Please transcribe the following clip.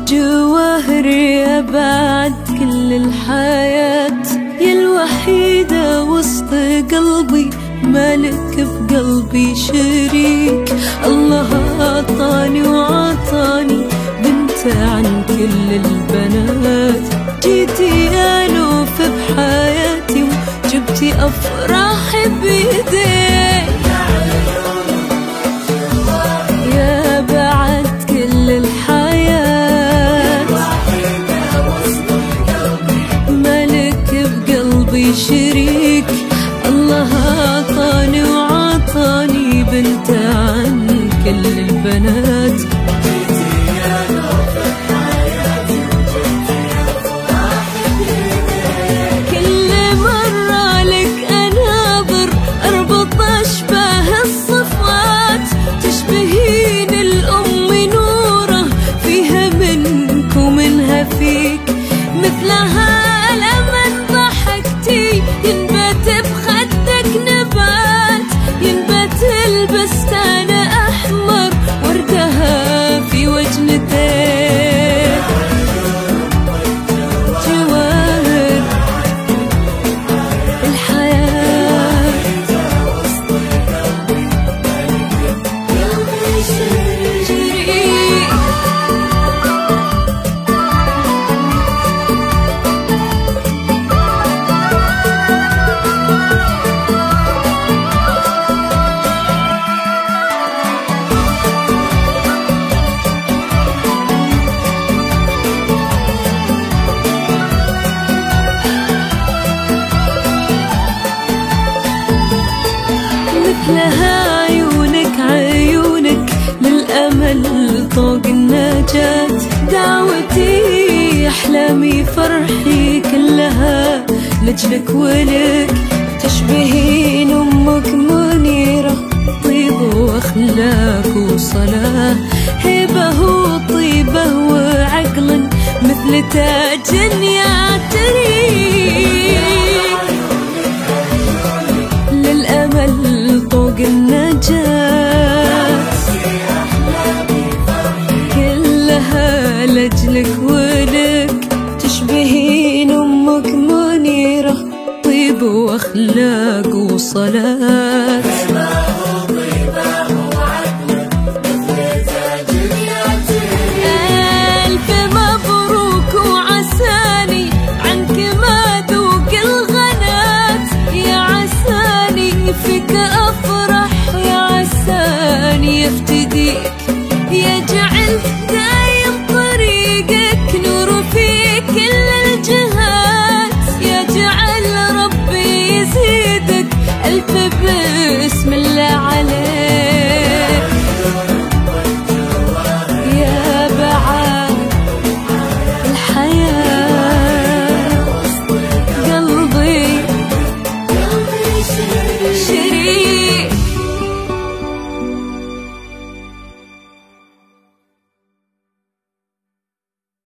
جواهري يا بعد كل الحياة، يا الوحيدة وسط قلبي، مالك بقلبي شريك. الله عطاني وعطاني بنت عن كل البنات، جيتي ألوف بحياتي وجبتي أفراحي بيديك. يا بعد كل الحياة، شريك. الله عطاني وعطاني بنت عن كل البنات، كل مرة لك أناظر أربط أشباه الصفات، تشبهين الأم نورة فيها منك ومنها فيك، مثلها ينبت بخدك نبات، ينبت البستان أحمر وردها في وجنتك. جواهر الحياة، شريك. مثلها عيونك عيونك للأمل طوق النجاة، دعوتي أحلامي فرحي كلها لجلك ولك، تشبهين أمك منيرة طيب وأخلاق وصلاة، هبة وطيبة وعقل مثل تاج يعتريك، للأمل طوق النجاة، كلها لجلك ولك، تشبهين أمك منيرة طيب وأخلاق وصلاة. ألف مبروك وعساني عنك ما ذوق الغنات، يا عساني فيك أفرح، يا عساني افتديك، يجعل دايم طريقك نور في كل الجهات، يجعل ربي يزيدك ألف